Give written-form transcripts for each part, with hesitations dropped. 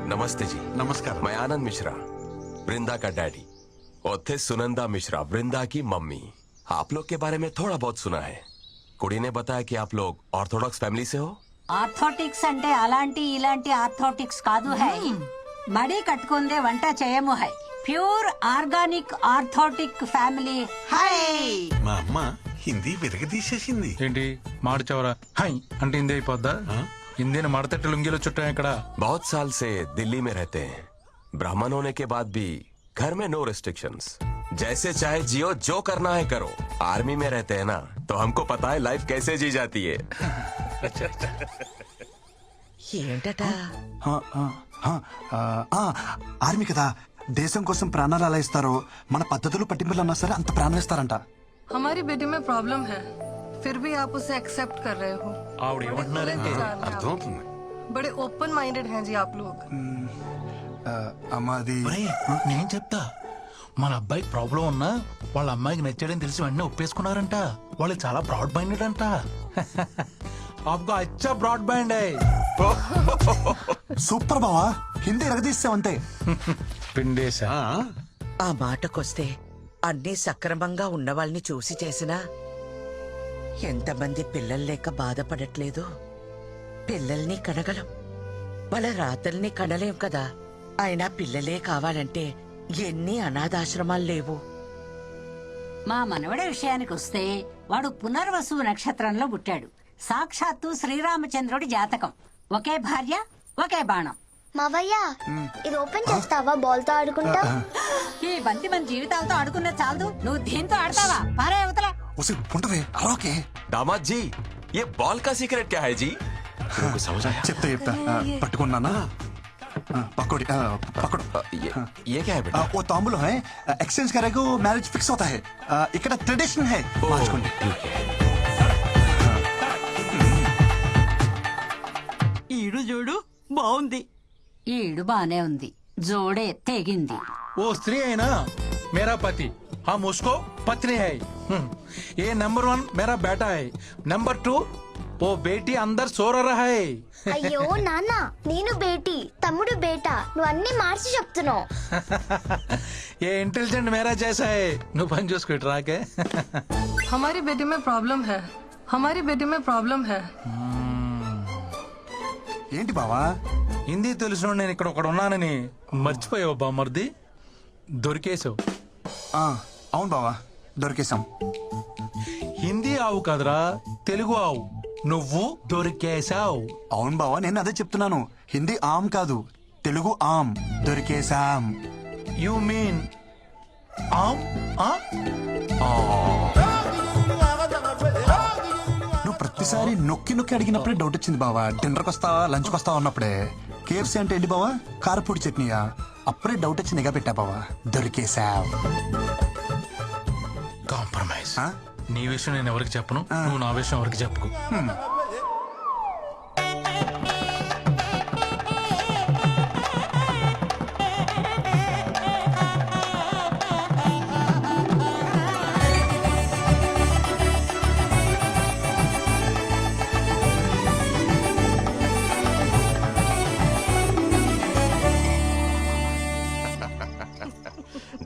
नमस्ते जी। नमस्कार। मैं आनंद मिश्रा, वृंदा का डैडी, और थे सुनंदा मिश्रा, वृंदा की मम्मी। आप लोग के बारे में थोड़ा बहुत सुना है। कुड़ी ने बताया कि आप लोग ऑर्थोडॉक्स फैमिली से हो। ఆర్థోటిక్స్ అంటే అలాంటి ఇలాంటి ఆర్థోటిక్స్ కాదు హై మడి కట్టుకుందే వంట చేయము high pure organic orthodox family high. మా అమ్మ హిందీ విరగదీసేసింది. ఏంటి మాడిచవరా హై అంటే హిందీ అయిపోద్దా? హిందీని మడతట్టి లుంగిలో చుట్టాం ఇక్కడ. बहुत साल से दिल्ली में रहते हैं। ब्राह्मण होने के बाद भी घर में नो रिस्ट्रिक्शंस, जैसे चाहे जियो, जो करना है करो। आर्मी में रहते हैं ना, तो हमको पता है लाइफ कैसे जी जाती है। ఏంటట ఆర్మీ కదా, దేశం కోసం ప్రాణాలు అలా ఇస్తారో మన పద్ధతులు పట్టింపులు అన్నా సరే అంత ప్రాణం ఇస్తారంట. हमारी बेटी में प्रॉब्लम है, फिर भी आप उसे एक्सेप्ट कर रहे हो। ఆవిడ ఏమంటున్నారంటే అర్థమవుతుంది. बड़े ओपन माइंडेड हैं जी आप लोग। అమ్మా అది నేను చెప్తా. మన అబ్బాయికి ప్రాబ్లం ఉన్నా వాళ్ళ అమ్మాయికి నచ్చాడని తెలిసి వెంటనే ఒప్పేసుకున్నారంట. వాళ్ళు చాలా బ్రాడ్ మైండెడ్ అంట. आपको अच्छा ब्रॉड बैंड है. సూపర్ బావా, హిందీ ఎరగదీస్తావంతే. పిండేశా. ఆ మాటకొస్తే అన్నీ సక్రమంగా ఉన్న వాళ్ళని చూసి చేసినా ఎంతమంది పిల్లలు లేక బాధపడట్లేదు. పిల్లల్ని కనగలం, వాళ్ళ రాతల్ని కనలేం కదా. అయినా పిల్లలే కావాలంటే ఎన్ని అనాథాశ్రమాలు లేవు. మా మనవడి విషయానికి వస్తే వాడు పునర్వసు నక్షత్రంలో పుట్టాడు. సాక్షాత్తు శ్రీరామచంద్రుడి జాతకం. ఒకే భార్య, ఒకే బాణం. మావయ్య ఇది ఓపెన్ చేస్తావా? బాల్ తో ఆడుకుంటా. ఈ బంతి మన జీవితాలతో ఆడుకున్న చాలదు, నువ్వు దీంతో ఆడతావా? పారే అవతల. ఉంటది అలాగే. दामाद जी, ये बॉल का सीक्रेट क्या है जी? को समझ आया? చెప్తా చెప్తా. పట్టుకున్నానా? పకోడి పకోడు. ये क्या है बेटा? वो तांबूल है, एक्सचेंज करेगा मैरिज फिक्स होता है. ఇక్కడ ట్రెడిషన్ है. మార్చుకోండి. ఈడు చూడు బాగుంది. ఈడు బానే ఉంది, జోడే తెగింది. वो स्त्री है ना, मेरा पति, हम उसको पत्नी है. ये नंबर 1 मेरा बेटा है. नंबर 2 वो बेटी अंदर सो रहा है. అయ్యో నాన్న, నేను బేటీ, తమ్ముడు బేటా, నువ్వు అన్ని మార్చి చెప్తున్నావు. ये इंटेलिजेंट मेरा जैसा है. నువ్వు పని చూసుకో ఇటు రాకే. हमारी बेटी में प्रॉब्लम है, हमारी बेटी में प्रॉब्लम है। ఏంటి బావా? హిందీ తెలిసిన నేను ఇక్కడ ఒకడు ఉన్నానని మర్చిపోయావు బామ్మర్ది. దొరికేసావు. అవును బావా, దొరికేశాం. హిందీ ఆవు కదరా, తెలుగు ఆవు. నువ్వు దొరికేసావు. అవును బావా, నేను అదే చెప్తున్నాను. హిందీ ఆమ్ కాదు, తెలుగు ఆమ్. దొరికేశాం. యు మీన్ ఆమ్? నువ్వు ప్రతిసారి నొక్కి నొక్కి అడిగినప్పుడే డౌట్ వచ్చింది బావా. డిన్నర్కి వస్తావా, లంచ్కి వస్తావా అన్నప్పుడే. కేఎఫ్సీ అంటే ఏంటి బావా? కారపూడి చట్నీయా? అప్పుడే డౌట్ వచ్చి నిఘా పెట్టా బావా. దొరికేశాం. కాంప్రమైజ్. నీ విషయం నేను ఎవరికి చెప్పను, నువ్వు నా విషయం ఎవరికి చెప్పుకో.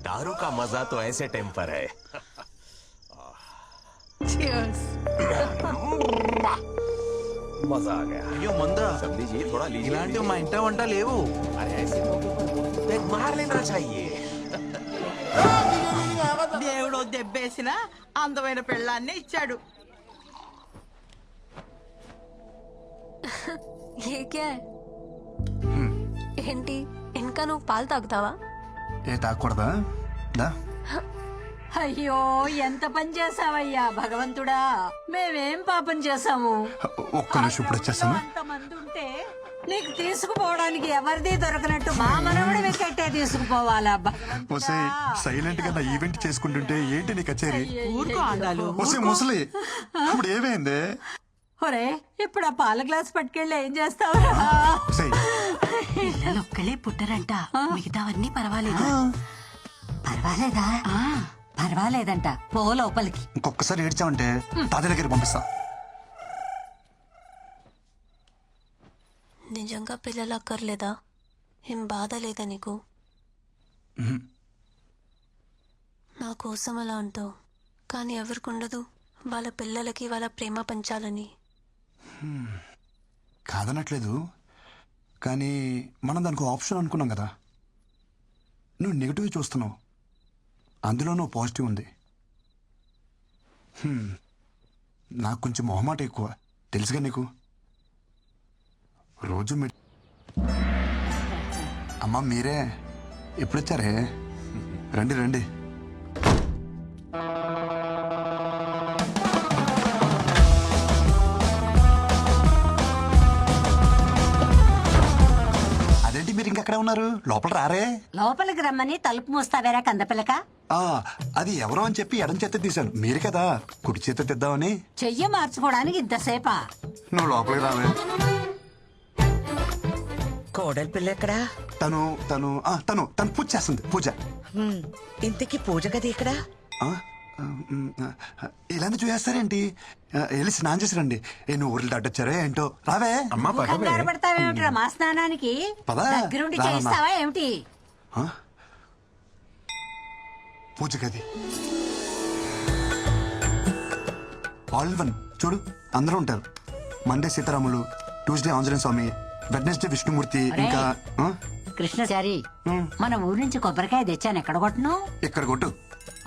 दारू का मजा तो ऐसे टेम्पर है. Cheers. मजा आ गया. అయ్యో మందా, सब लीजिए, थोड़ा लीजिए. ఇలాంటివి మా ఇంట వంట లేవు. अरे ऐसे मौके पर एक मार लेना चाहिए. దేవుడు దెబ్బేసిన అందమైన పెళ్ళాన్ని ఇచ్చాడు. ये क्या है? ఏంటి ఇంకా నువ్వు పాలు తాగుతావా? ఏ తాగకూడదా? దా. అయ్యో ఎంత పని చేసావయ్యా భగవంతుడా. మేమేం పాపం చేసాము? ఒక్క నిమిషం ఇప్పుడు వచ్చేస్తాను. అంతమంది ఉంటే నీకు తీసుకుపోవడానికి ఎవరిది దొరకనట్టు మా మనవడి వికెట్టే తీసుకుపోవాలా? ఒసే సైలెంట్ గా నా ఈవెంట్ చేసుకుంటుంటే ఏంటి నీ కచేరీ? ఊరుకో ఆండాలు. ఒసే ముసలి, ఇప్పుడు ఏమైంది? ఒరే ఇప్పుడు ఆ పాల గ్లాస్ పట్టుకెళ్ళి ఏం చేస్తావురా? ఒక్కలే పుట్టరంట, మిగతావన్నీ పర్వాలేదు. పర్వాలేదా? పర్వాలేదంట. పో లోపలికి. ఇంకొకసారి ఏడ్చావంటే తాతయ్య దగ్గరికి పంపిస్తా. నిజంగా పిల్లలు అక్కర్లేదా? ఏం బాధ లేదా నీకు? నా కోసం అలా అంటావు, కానీ ఎవరికి ఉండదు వాళ్ళ పిల్లలకి వాళ్ళ ప్రేమ పంచాలని. కాదనట్లేదు, కానీ మనం దానికి ఆప్షన్ అనుకున్నాం కదా. నువ్వు నెగిటివ్ చూస్తున్నావు, అందులో నువ్వు పాజిటివ్ ఉంది. నాకు కొంచెం మొహమాట ఎక్కువ, తెలుసుగా నీకు. రోజు అమ్మా మీరే ఎప్పుడొచ్చారే? రండి రండి. అదేంటి మీరు ఇంకెక్కడే ఉన్నారు? లోపల రారే? లోపలికి రమ్మని తలుపు మూస్తావేరా కందపిల్లక? అది ఎవరో అని చెప్పి ఎడం చేత తీశాను, మీరు కదా కుడి చేత తెద్దామని. చెయ్యి మార్చుకోవడానికి ఇంతసేపా? నువ్వు లోపలికి రావే. కోడలి పిల్ల ఎక్కడా? తను తను తను తను పూజ చేస్తుంది, పూజ. ఇంతకీ పూజ గది ఎక్కడా? ఇలాంటి చూసేస్తారేంటి? వెళ్ళి స్నానం చేసి రండి. నువ్వు ఊర్లు దాటొచ్చారే ఏంటో. రావే. అమ్మా పదవే. కంగారు పడతావేమిట్రా మా స్నానానికి? పద. దగ్గరుండి రా, చేస్తావా ఏమిటి? పూజ గది ఆల్ వన్ చూడు, అందరూ ఉంటారు. మండే సీతారాములు, ట్యూస్డే ఆంజనేయ స్వామి, వెడ్నెస్డే విష్ణుమూర్తి, ఇంకా కృష్ణచారి, మన ఊరి నుంచి కొబ్బరికాయ తెచ్చాను, ఎక్కడ కొట్టను? ఇక్కడ కొట్టు.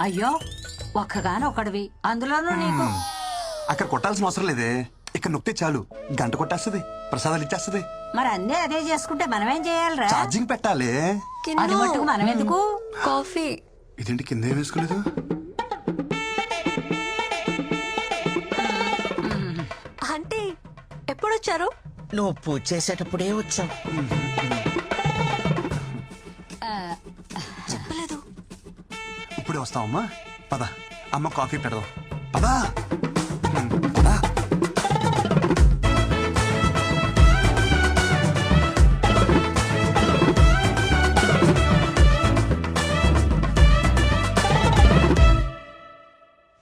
అయ్యో, ఒక్కగాను ఒకడివి, అందులోనూ నీకు. అక్కడ కొట్టాల్సిన అవసరం లేదే, ఇక్కడ నొక్కితే చాలు, గంట కొట్టేస్తుంది, ప్రసాదాలు ఇచ్చేస్తుంది. మరి అన్నీ అదే చేసుకుంటే మనమేం చేయాలిరా? ఛార్జింగ్ పెట్టాలి. అది మట్టుకు మనం ఎందుకు? కాఫీ. ఇదేంటి కింద ఏం వేసుకోలేదు? అంటే ఎప్పుడొచ్చారు? నువ్వు పూజ చేసేటప్పుడే వచ్చావు. చెప్పలేదు. ఇప్పుడే వస్తావమ్మా, పద. అమ్మ కాఫీ పెడదాం, పదా. పదా.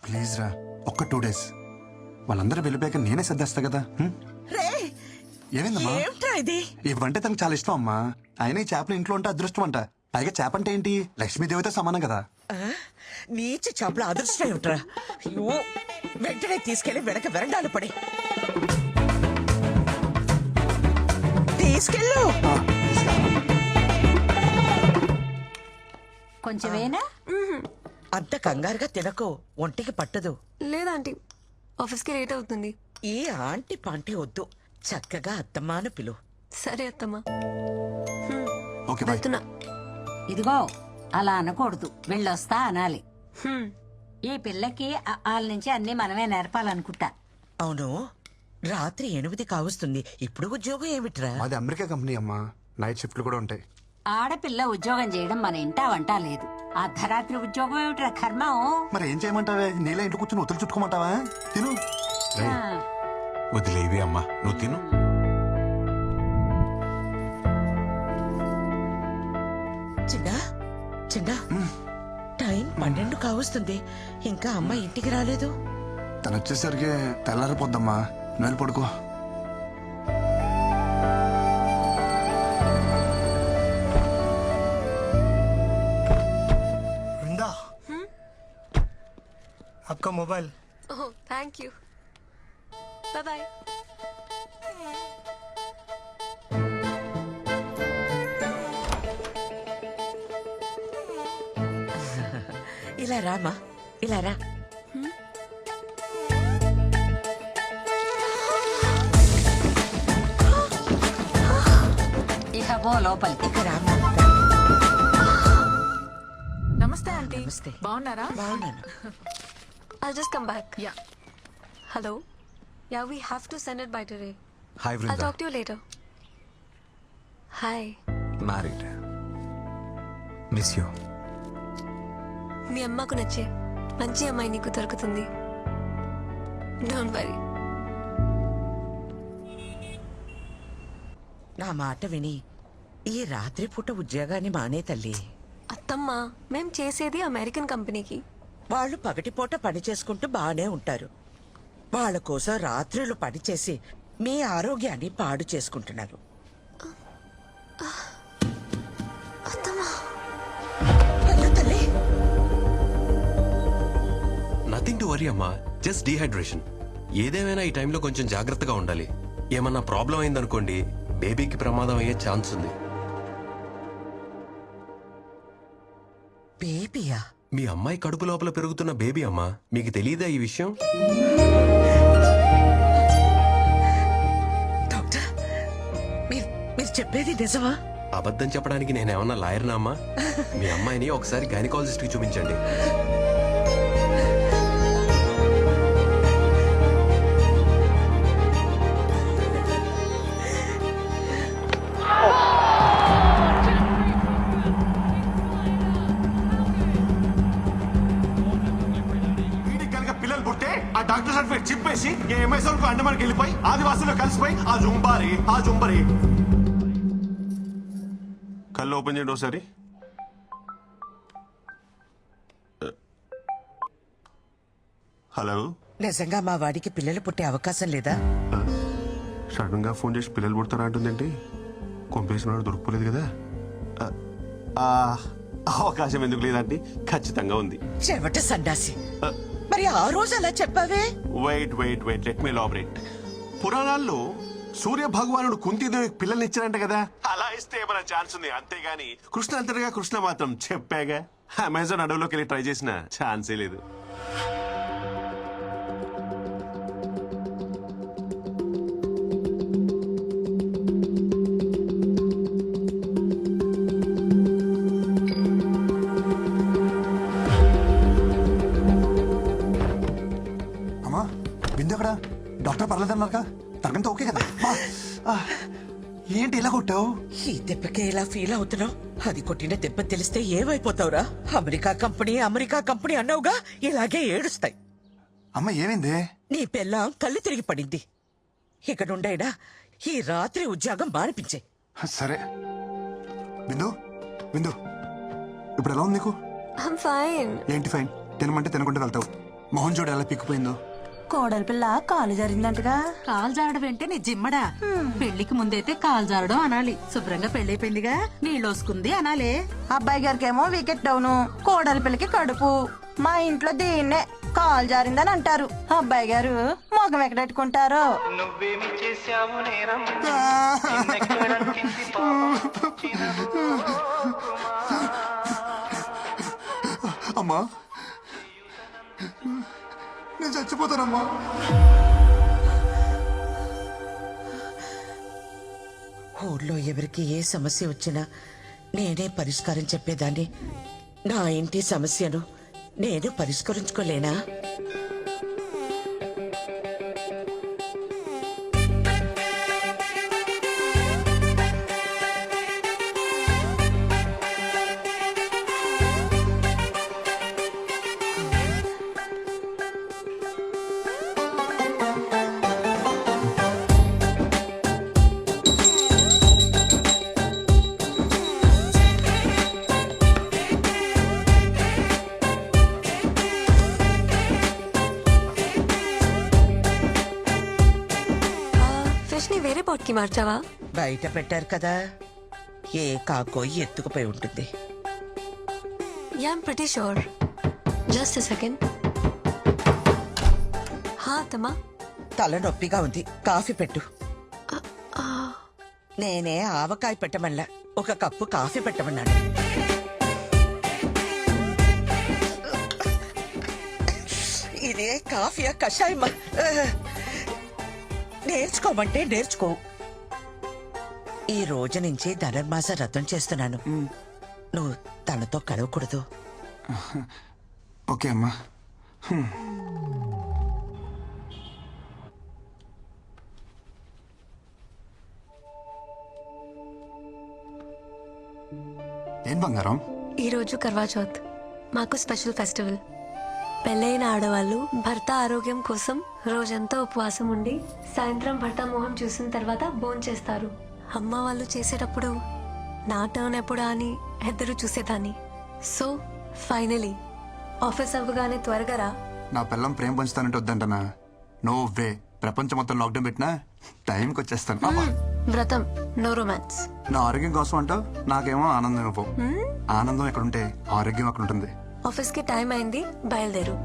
ప్లీజ్ రా, ఒక్క 2 days. వాళ్ళందరూ వెళ్ళిపోయాక నేనే సర్దేస్తా కదా. ఏమైందమ్మా? ఏమిట్రా ఇది? ఇవంటే తనకు చాలా ఇష్టం అమ్మా. ఆయన ఈ చేపలు ఇంట్లో ఉంటే అదృష్టం అంట. పైగా చేప అంటే ఏంటి, లక్ష్మీదేవితో సమానం కదా. నీచి చేపల అదృష్టం ఏమిట్రా? అయ్యో, వెంటనే తీసుకెళ్లి వెనక వెరండాలు పడి తీసుకెళ్ళు. కొంచెమేనా? అంత కంగారుగా తినకు, ఒంటికి పట్టదు. లేదాంటీ, ఆఫీస్కి లేట్ అవుతుంది. ఈ ఆంటీ పాంటీ వద్దు, చక్కగా అత్తమ్మాను పిలు. సరే అత్తమ్మా. Okay bye. వెళ్తున్నా. ఇదిగో, అలా అనకూడదు, వెళ్ళొస్తా అనాలి. హ్మ్. ఈ పిల్లకి వాళ్ళ నుంచి అన్ని మనమే నేర్పాలనుకుంటా. అవును, రాత్రి 8 కావస్తుంది, ఇప్పుడు ఉద్యోగం ఏమిట్రా? మాది అమెరికా కంపెనీ అమ్మా, నైట్ షిఫ్ట్లు కూడా ఉంటాయి. ఆడపిల్ల ఉద్యోగం చేయడం మన ఇంటా వంట లేదు. అర్ధరాత్రి ఉద్యోగం ఏమిట్రా కర్మం? మరి ఏం చేయమంటావే? నీళ్ళ ఇంట్లో కూర్చొని ఒత్తులు చుట్టుకోమంటావా? తిను. ఆ, వదిలేవి అమ్మా, నువ్వు తిను. చిన్నా చిన్నా, టైం 12 కావస్తుంది, ఇంకా అమ్మ ఇంటికి రాలేదు. తను వచ్చేసరికి తెల్లారిపోద్దమ్మా, నువ్వు వెళ్ళి పడుకో. आपका mobile. Oh, thank you. Bye bye. ఇలా రామా, ఇలా రా. ఇక పో లోపలికి. ఇక రామా. నమస్తే ఆంటీ. నమస్తే. బాగున్నారా? బాగున్నాను. I'll just come back. Yeah. Hello? Yeah, we have to send it by today. Hi I'll talk to you later. Hi. Married miss you. మీ అమ్మకు నచ్చే మంచి అమ్మాయి నీకు దొరుకుతుంది. Don't worry. నా మాట విని ఈ రాత్రి పూట ఉద్యోగాన్ని మానే తల్లి. అత్తమ్మ, మేం చేసేది అమెరికన్ కంపెనీకి. వాళ్ళు పగటిపూట పని చేసుకుంటూ బాగానే ఉంటారు. వాళ్ళ కోసం రాత్రులు పనిచేసి మీ ఆరోగ్యాన్ని పాడు చేసుకుంటున్నారు. అయ్యో తల్లి, నథింగ్ టు వరీ అమ్మా, జస్ట్ డీహైడ్రేషన్. ఏదేమైనా ఈ టైంలో కొంచెం జాగ్రత్తగా ఉండాలి. ఏమన్నా ప్రాబ్లం అయిందనుకోండి, బేబీకి ప్రమాదం అయ్యే ఛాన్స్ ఉంది. బేబీయా? మీ అమ్మాయి కడుపు లోపల పెరుగుతున్న బేబీ అమ్మా, మీకు తెలియదా ఈ విషయం? డాక్టర్, మీరు చెప్పేది నిజమా? అబద్ధం చెప్పడానికి నేనేమన్నా లాయర్నా అమ్మా? మీ అమ్మాయిని ఒకసారి గైనకాలజిస్ట్ కి చూపించండి. పిల్లలు పుట్టే ఆ డాక్టర్ సర్టిఫికేట్ చిప్పేసి ఎంఎస్ఎల్ అండమానికి వెళ్ళిపోయి ఆదివాసులు కలిసిపోయి ఆ జుంబరి కళ్ళు ఓపెన్ చేయండి ఒకసారి. హలో, నిజంగా మా వాడికి పిల్లలు పుట్టే అవకాశం లేదా? సడన్ గా ఫోన్ చేసి పిల్లలు పుడతారా అంటుందేంటి? కొంపేసిన దొరకపోలేదు కదా. అవకాశం ఎందుకు లేదంటే ఖచ్చితంగా ఉంది. చెవట సన్నాసి, మరి ఆ రోజు అలా చెప్పావే? Wait let me elaborate. పురాణాల్లో సూర్య భగవానుడు కుంతీదేవికి పిల్లల్ని ఇచ్చారంట కదా, అలా ఇస్తే ఏమైనా ఛాన్స్ ఉంది. అంతేగాని కృష్ణ అంతటిగా కృష్ణ మాత్రం చెప్పాగా, అమెజాన్ అడవులోకి వెళ్ళి ట్రై చేసిన ఛాన్సే లేదు. అమ్మా బిందు ఎక్కడ? డాక్టర్ పర్లేదన్నారుగా, తగ్గంత ఓకే కదా? ఏంటి ఇలా కొట్టావు? ఈ దెబ్బకే ఇలా ఫీల్ అవుతున్నావు? అది కొట్టిన దెబ్బ తెలిస్తే ఏమైపోతావురా? అమెరికా కంపెనీ అన్నావుగా, ఇలాగే ఏడుస్తాయి. అమ్మ ఏమైంది? నీ పెళ్ళాం కళ్ళు తిరిగి పడింది. ఇక నుండైనా ఈ రాత్రి ఉద్యోగం మానిపించే. సరే బిందు, ఇప్పుడు ఎలా ఉంది నీకు? ఏంటి ఫైన్? తినమంటే తినకుండా వెళ్తావు. మోహన్ చూడు ఎలా పిక్కిపోయిందో. కోడలి పిల్ల కాలు జారిందంటగా. కాలు జారడం అంటే నీ జిమ్మడా? పెళ్లికి ముందైతే కాలు జారడం అనాలి. శుభ్రంగా పెళ్లైపోయిందిగా, నీళ్ళోసుకుంది అనాలే. అబ్బాయి గారికి ఏమో వికెట్ డౌను, కోడలి పిల్లకి కడుపు. మా ఇంట్లో దీన్నే కాలు జారిందని అంటారు. అబ్బాయి గారు మొగం ఎక్కడెట్టుకుంటారో. అమ్మా నేను చచ్చిపోతానమ్మా. ఊళ్ళో ఎవరికి ఏ సమస్య వచ్చినా నేనే పరిష్కారం చెప్పేదాన్ని. నా ఇంటి సమస్యను నేను పరిష్కరించుకోలేనా? వేరే పాట్కి మార్చావా? బయట పెట్టారు కదా, ఏ కాకో ఎత్తుకుపోయి ఉంటుంది. Yeah, I'm pretty sure. Just a second. అత్తమ్మా, తల నొప్పిగా ఉంది, కాఫీ పెట్టు. నేనే ఆవకాయ పెట్టమన్నా, ఒక కప్పు కాఫీ పెట్టమన్నాను. ఇదే కాఫీయా కషాయమా? నేర్చుకోమంటే నేర్చుకో. ఈ రోజు నుంచి ధనుర్మాస వ్రతం చేస్తున్నాను. నువ్వు తనతో కలవకూడదు. ఓకే అమ్మా. ఏం బంగారం? ఈరోజు కర్వా చౌత్, మాకు స్పెషల్ ఫెస్టివల్. పెళ్ళైన ఆడవాళ్ళు భర్త ఆరోగ్యం కోసం రోజంతా ఉపవాసం ఉండి సాయంత్రం భర్త మొహం చూసిన తర్వాత భోంచేస్తారు. అమ్మ వాళ్ళు చేసేటప్పుడు నా టర్న్ ఎప్పుడా అని ఎదురు చూసేదాన్ని. సో ఫైనలీ ఆఫీస్ అవ్వగానే త్వరగా రా. నా పిల్లం ప్రేమ పంచుతానంటే వద్దంటనా? No way. ప్రపంచం మొత్తం లాక్డౌన్ పెట్టినా టైంకి వచ్చేస్తాను అబ్బా. వ్రతం నో రొమాన్స్. నా ఆరోగ్యం కోసం అంటావు, నాకేమో ఆనందం ఇవ్వవు. ఆనందం ఎక్కడ ఉంటే ఆరోగ్యం అక్కడ ఉంటుంది. ఆఫీస్కి టైం అయింది, బయలుదేరు.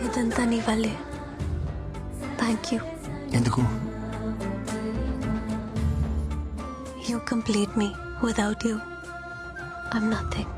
ఇదంతా నీ వల్లే. Thank you. ఎందుకు? You complete me. Without you, I'm nothing.